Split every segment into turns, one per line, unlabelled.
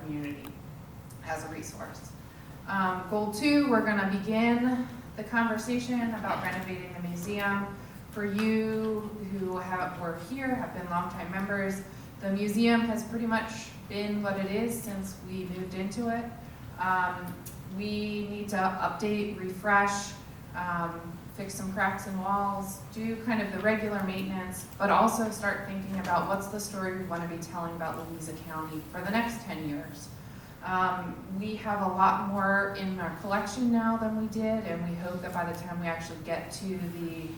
community as a resource. Goal 2, we're going to begin the conversation about renovating the museum. For you who were here, have been longtime members, the museum has pretty much been what it is since we moved into it. We need to update, refresh, fix some cracks in walls, do kind of the regular maintenance, but also start thinking about what's the story we want to be telling about Louisa County for the next 10 years. We have a lot more in our collection now than we did, and we hope that by the time we actually get to the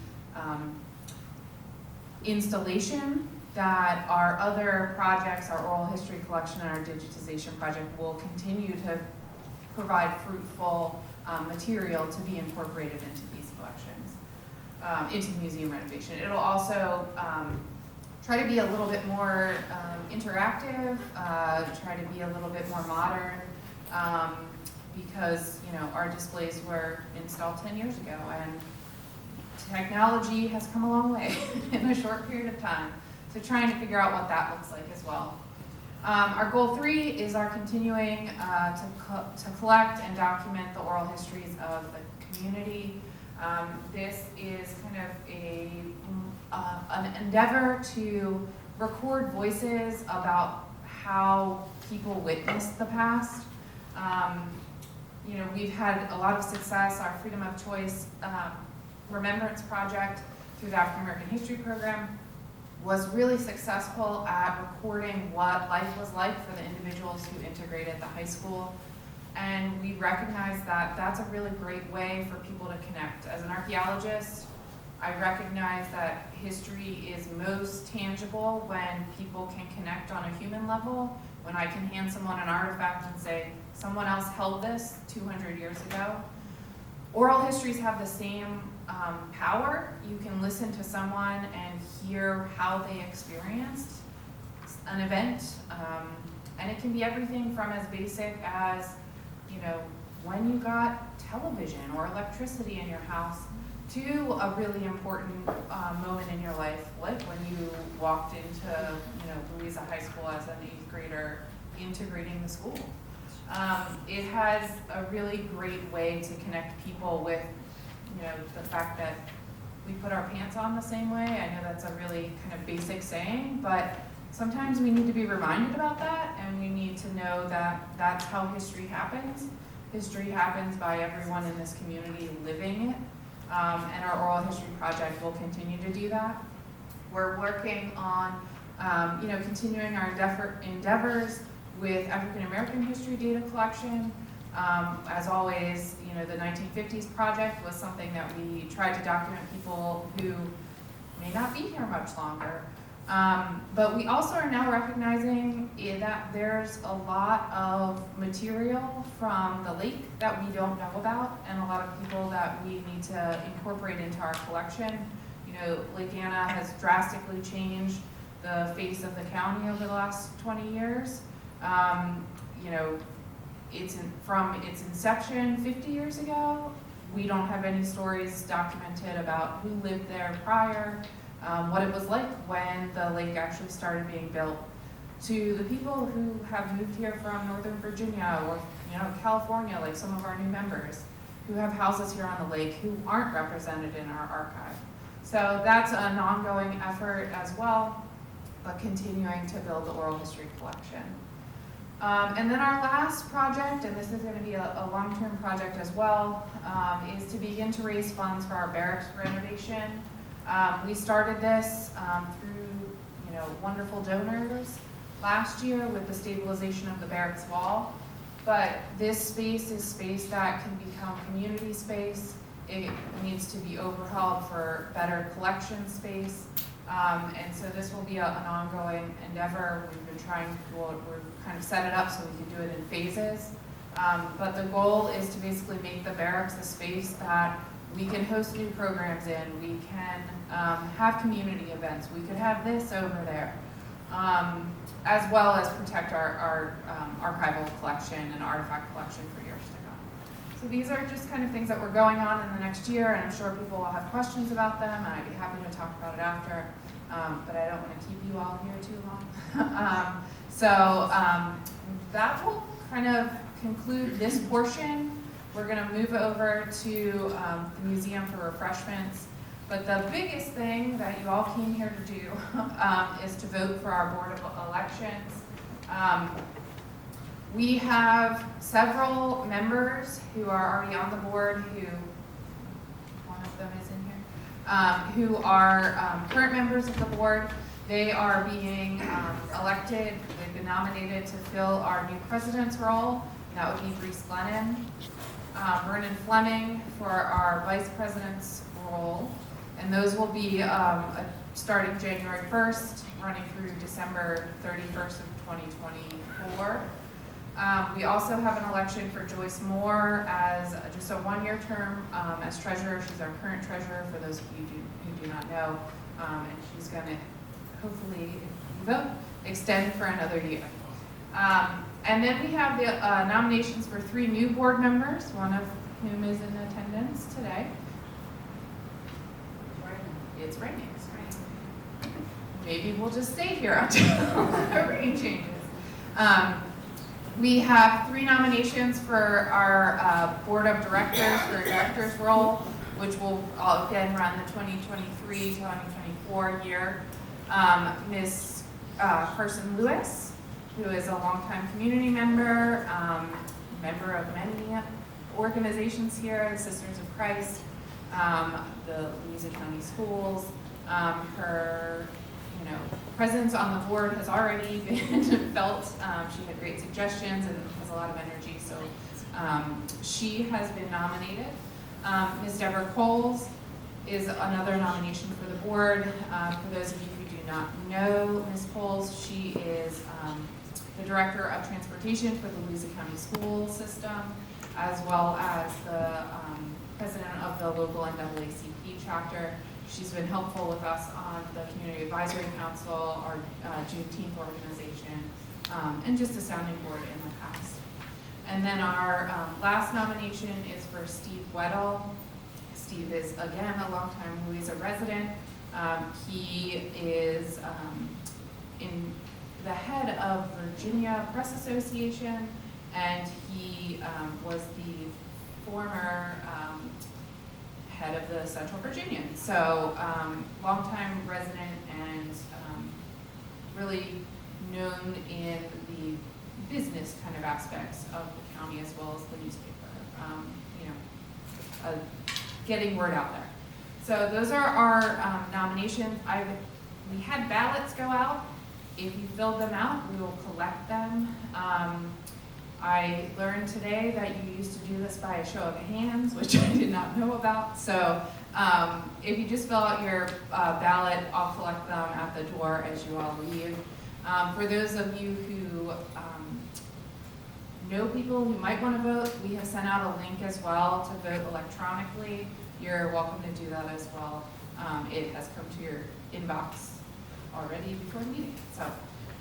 installation, that our other projects, our oral history collection and our digitization project, will continue to provide fruitful material to be incorporated into these collections, into museum renovation. It'll also try to be a little bit more interactive, try to be a little bit more modern, because our displays were installed 10 years ago, and technology has come a long way in a short period of time. So trying to figure out what that looks like as well. Our goal 3 is our continuing to collect and document the oral histories of the community. This is kind of an endeavor to record voices about how people witnessed the past. We've had a lot of success. Our Freedom of Choice Remembrance Project through the African American History Program was really successful at recording what life was like for the individuals who integrated the high school. And we recognize that that's a really great way for people to connect. As an archaeologist, I recognize that history is most tangible when people can connect on a human level, when I can hand someone an artifact and say, someone else held this 200 years ago. Oral histories have the same power. You can listen to someone and hear how they experienced an event, and it can be everything from as basic as, when you got television or electricity in your house, to a really important moment in your life, like when you walked into, Louisa High School as an 8th grader, integrating the school. It has a really great way to connect people with, the fact that we put our pants on the same way. I know that's a really kind of basic saying, but sometimes we need to be reminded about that, and we need to know that that's how history happens. History happens by everyone in this community living it, and our oral history project will continue to do that. We're working on, continuing our endeavors with African American history data collection. As always, the 1950s project was something that we tried to document people who may not be here much longer. But we also are now recognizing that there's a lot of material from the lake that we don't know about, and a lot of people that we need to incorporate into our collection. Lake Anna has drastically changed the face of the county over the last 20 years. From its inception 50 years ago, we don't have any stories documented about who lived there prior, what it was like when the lake actually started being built, to the people who have moved here from Northern Virginia or California, like some of our new members, who have houses here on the lake who aren't represented in our archive. So that's an ongoing effort as well, but continuing to build the oral history collection. And then our last project, and this is going to be a long-term project as well, is to begin to raise funds for our barracks renovation. We started this through wonderful donors last year with the stabilization of the barracks wall, but this space is space that can become community space. It needs to be overhauled for better collection space. And so this will be an ongoing endeavor. We've kind of set it up so we can do it in phases. But the goal is to basically make the barracks a space that we can host new programs in. We can have community events. We could have this over there, as well as protect our archival collection and artifact collection for years to come. So these are just kind of things that were going on in the next year, and I'm sure people will have questions about them, and I'd be happy to talk about it after, but I don't want to keep you all here too long. that will kind of conclude this portion. We're going to move over to the museum for refreshments. But the biggest thing that you all came here to do is to vote for our Board of Elections. We have several members who are already on the board one of them is in here, who are current members of the board. They are being elected. They've been nominated to fill our new president's role. And that would be Brees Glennon. Vernon Fleming for our vice president's role. And those will be starting January 1st, running through December 31st of 2024. We also have an election for Joyce Moore as just a one-year term as treasurer. She's our current treasurer, for those of you who do not know. And she's going to, hopefully, if you vote, extend for another year. And then we have the nominations for 3 new board members, one of whom is in attendance today. It's raining. Maybe we'll just stay here until the rain changes. We have 3 nominations for our board of directors for a director's role, which will again run the 2023-2024 year. Ms. Carson Lewis, who is a longtime community member, member of many organizations here, the Sisters of Christ, the Louisa County Schools. Her presence on the board has already been felt. She had great suggestions and has a lot of energy, so she has been nominated. Ms. Deborah Coles is another nomination for the board. For those of you who do not know Ms. Coles, she is the Director of Transportation for the Louisa County School System, as well as the President of the local NAACP chapter. She's been helpful with us on the Community Advisory Council, our Juneteenth organization, and just a sounding board in the past. And then our last nomination is for Steve Weddle. Steve is, again, a longtime Louisa resident. He is in the head of Virginia Press Association, and he was the former head of the Central Virginian. So longtime resident and really known in the business kind of aspects of the county as well as the newspaper, getting word out there. So those are our nominations. We had ballots go out. If you filled them out, we will collect them. I learned today that you used to do this by a show of hands, which I did not know about. So if you just fill out your ballot, I'll collect them at the door as you all leave. For those of you who know people who might want to vote, we have sent out a link as well to vote electronically. You're welcome to do that as well. It has come to your inbox already before the meeting. So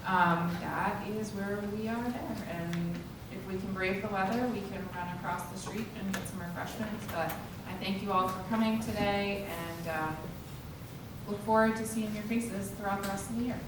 that is where we are there. And if we can brave the weather, we can run across the street and get some refreshments. But I thank you all for coming today, and look forward to seeing your faces throughout the rest of the year.